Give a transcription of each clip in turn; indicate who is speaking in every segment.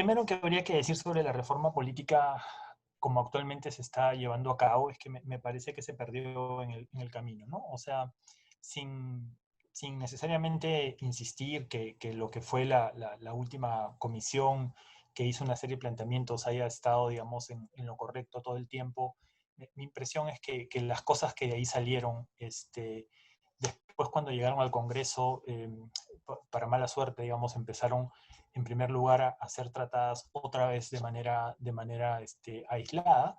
Speaker 1: primero que habría que decir sobre la reforma política como actualmente se está llevando a cabo es que me parece que se perdió en el camino, ¿no? O sea, sin, sin necesariamente insistir que lo que fue la última comisión que hizo una serie de planteamientos haya estado, digamos, en lo correcto todo el tiempo. Mi impresión es que las cosas que de ahí salieron, después cuando llegaron al Congreso, para mala suerte, digamos, empezaron en primer lugar a ser tratadas otra vez de manera aislada,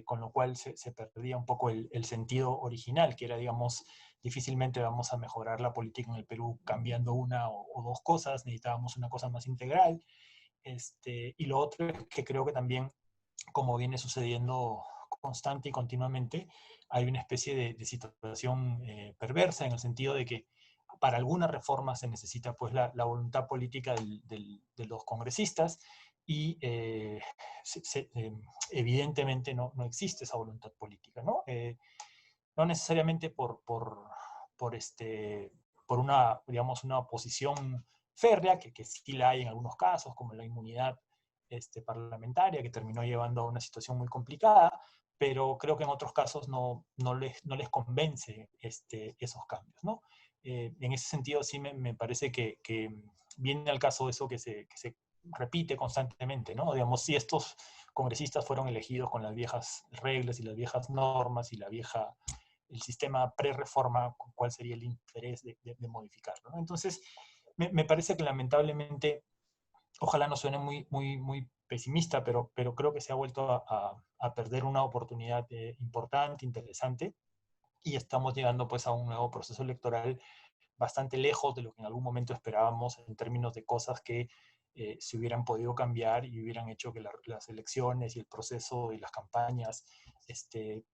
Speaker 1: con lo cual se perdía un poco el sentido original, que era, digamos, difícilmente vamos a mejorar la política en el Perú cambiando una o dos cosas, necesitábamos una cosa más integral. Y lo otro es que creo que también, como viene sucediendo constante y continuamente, hay una especie de situación perversa en el sentido de que para algunas reformas se necesita pues la voluntad política de los congresistas y evidentemente no existe esa voluntad política, ¿no? No necesariamente por una, digamos, una oposición férrea, que sí la hay en algunos casos, como la inmunidad parlamentaria, que terminó llevando a una situación muy complicada, pero creo que en otros casos no les convence esos cambios, ¿no? En ese sentido sí me parece que viene al caso eso que se repite constantemente, ¿no? Digamos, si estos congresistas fueron elegidos con las viejas reglas y las viejas normas y el sistema pre-reforma, ¿cuál sería el interés de modificarlo, ¿no? Entonces, me parece que lamentablemente, ojalá no suene muy pesimista, pero creo que se ha vuelto a perder una oportunidad importante, interesante, y estamos llegando pues a un nuevo proceso electoral bastante lejos de lo que en algún momento esperábamos en términos de cosas que se hubieran podido cambiar y hubieran hecho que las elecciones y el proceso y las campañas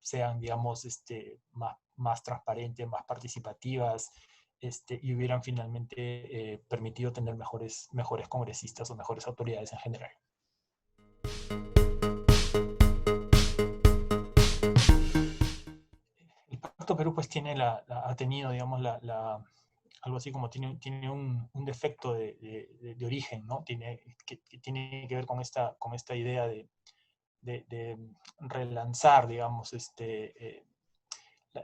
Speaker 1: sean, digamos, más transparentes, más participativas, y hubieran finalmente permitido tener mejores congresistas o mejores autoridades en general. El Pacto Perú pues ha tenido, digamos, algo así como tiene un defecto de origen, ¿no? Que tiene que ver con esta idea de relanzar, digamos,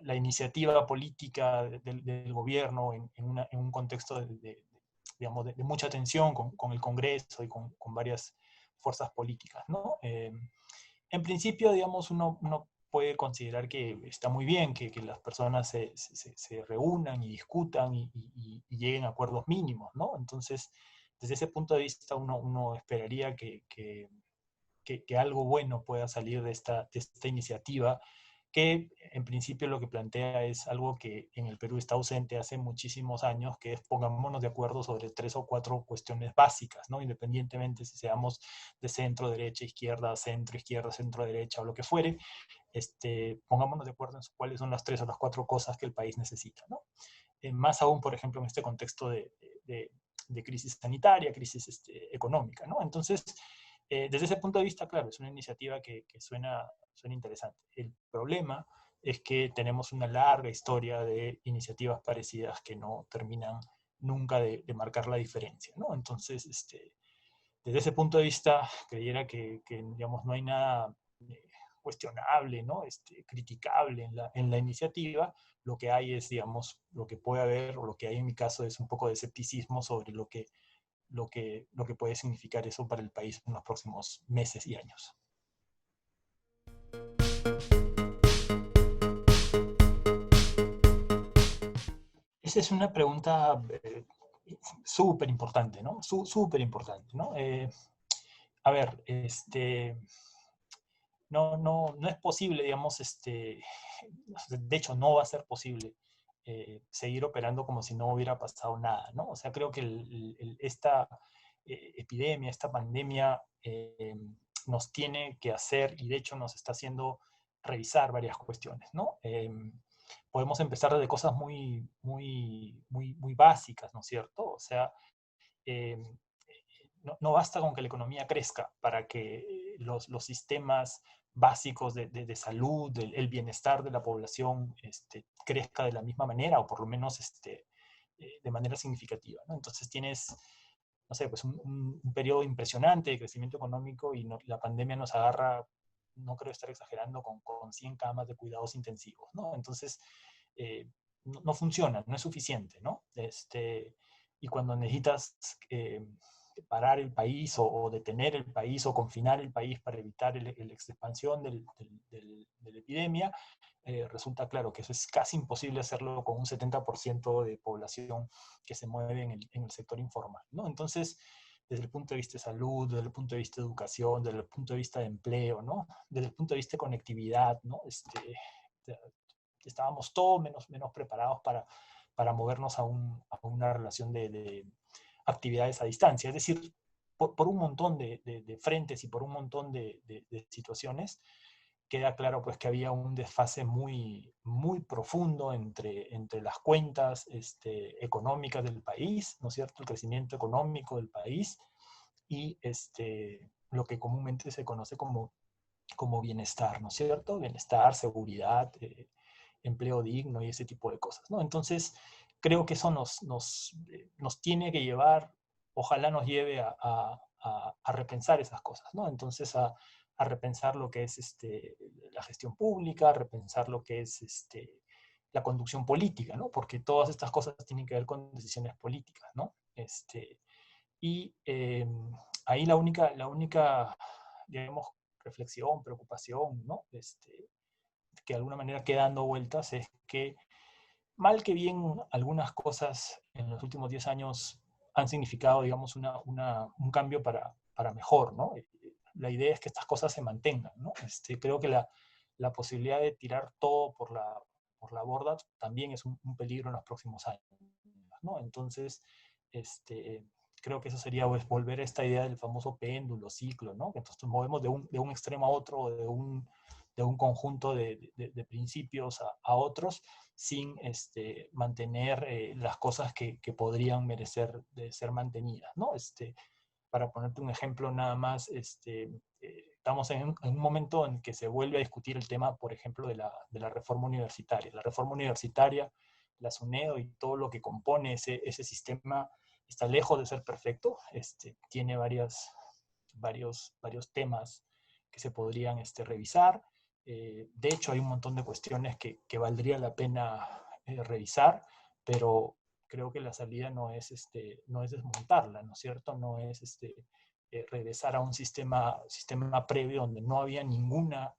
Speaker 1: la iniciativa política del gobierno en un contexto digamos, de mucha tensión con el Congreso y con varias fuerzas políticas, ¿no? En principio, digamos, uno puede considerar que está muy bien que las personas se reúnan y discutan y lleguen a acuerdos mínimos, ¿no? Entonces, desde ese punto de vista, uno esperaría que algo bueno pueda salir de esta iniciativa, que en principio lo que plantea es algo que en el Perú está ausente hace muchísimos años, que es pongámonos de acuerdo sobre 3 o 4 cuestiones básicas, ¿no? Independientemente si seamos de centro, derecha, izquierda, centro, derecha o lo que fuere, pongámonos de acuerdo en cuáles son las 3 o las 4 cosas que el país necesita, ¿no? Más aún, por ejemplo, en este contexto de crisis sanitaria, crisis económica, ¿no? Entonces, desde ese punto de vista, claro, es una iniciativa que suena interesante. El problema es que tenemos una larga historia de iniciativas parecidas que no terminan nunca de marcar la diferencia, ¿no? Entonces, desde ese punto de vista, creyera digamos, no hay nada cuestionable, ¿no? Criticable en la iniciativa. Lo que hay es, digamos, lo que puede haber, o lo que hay en mi caso es un poco de escepticismo sobre lo que puede significar eso para el país en los próximos meses y años. Esa es una pregunta súper importante, ¿no? Súper importante, ¿no? A ver, no es posible, digamos, de hecho no va a ser posible seguir operando como si no hubiera pasado nada, ¿no? O sea, creo que esta epidemia, esta pandemia nos tiene que hacer, y de hecho nos está haciendo revisar varias cuestiones, ¿no? Podemos empezar desde cosas muy básicas, ¿no es cierto? O sea, eh, no basta con que la economía crezca para que los sistemas básicos de salud, el bienestar de la población crezca de la misma manera o por lo menos de manera significativa, ¿no? Entonces tienes no sé, pues un periodo impresionante de crecimiento económico y la pandemia nos agarra, no creo estar exagerando, con 100 camas de cuidados intensivos, ¿no? Entonces, no funciona, no es suficiente, ¿no? Y cuando necesitas parar el país o detener el país o confinar el país para evitar la expansión de la epidemia, resulta claro que eso es casi imposible hacerlo con un 70% de población que se mueve en el sector informal, ¿no? Entonces, desde el punto de vista de salud, desde el punto de vista de educación, desde el punto de vista de empleo, ¿no? Desde el punto de vista de conectividad, ¿no? Estábamos todos menos preparados para movernos a una relación de actividades a distancia. Es decir, por un montón de frentes y por un montón de situaciones, queda claro pues que había un desfase muy profundo entre las cuentas económicas del país, ¿no es cierto?, el crecimiento económico del país y lo que comúnmente se conoce como bienestar, ¿no es cierto? Bienestar, seguridad, empleo digno y ese tipo de cosas, ¿no? Entonces, creo que eso nos tiene que llevar, ojalá nos lleve a repensar esas cosas, ¿no? Entonces, a repensar lo que es la gestión pública, a repensar lo que es la conducción política, ¿no? Porque todas estas cosas tienen que ver con decisiones políticas, ¿no? Y ahí la única, digamos, reflexión, preocupación, ¿no? Que de alguna manera queda dando vueltas es que, mal que bien, algunas cosas en los últimos 10 años han significado, digamos, un cambio para mejor, ¿no? La idea es que estas cosas se mantengan, ¿no? Creo que la posibilidad de tirar todo por la borda también es un peligro en los próximos años, ¿no? Entonces, este, creo que eso sería pues, volver a esta idea del famoso péndulo, ciclo, ¿no? Entonces nos movemos de un extremo a otro, de un conjunto de principios a otros, sin mantener las cosas que podrían merecer de ser mantenidas, ¿no? Para ponerte un ejemplo nada más, estamos en un momento en que se vuelve a discutir el tema, por ejemplo, de la reforma universitaria. La reforma universitaria, la SUNEDO y todo lo que compone ese sistema está lejos de ser perfecto, tiene varios temas que se podrían revisar. De hecho, hay un montón de cuestiones que valdría la pena revisar, pero creo que la salida no es desmontarla, ¿no es cierto? No es regresar a un sistema previo donde no había ninguna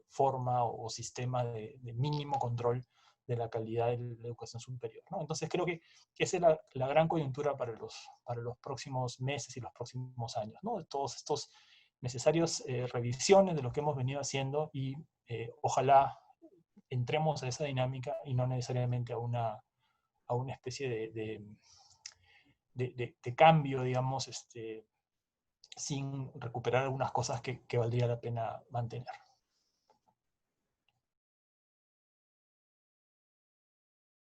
Speaker 1: forma o sistema de mínimo control de la calidad de la educación superior, ¿no? Entonces creo que esa es la gran coyuntura para los próximos meses y los próximos años, ¿no? De todos estos necesarios revisiones de lo que hemos venido haciendo y ojalá entremos a esa dinámica y no necesariamente a una especie de cambio, digamos, sin recuperar algunas cosas que valdría la pena mantener.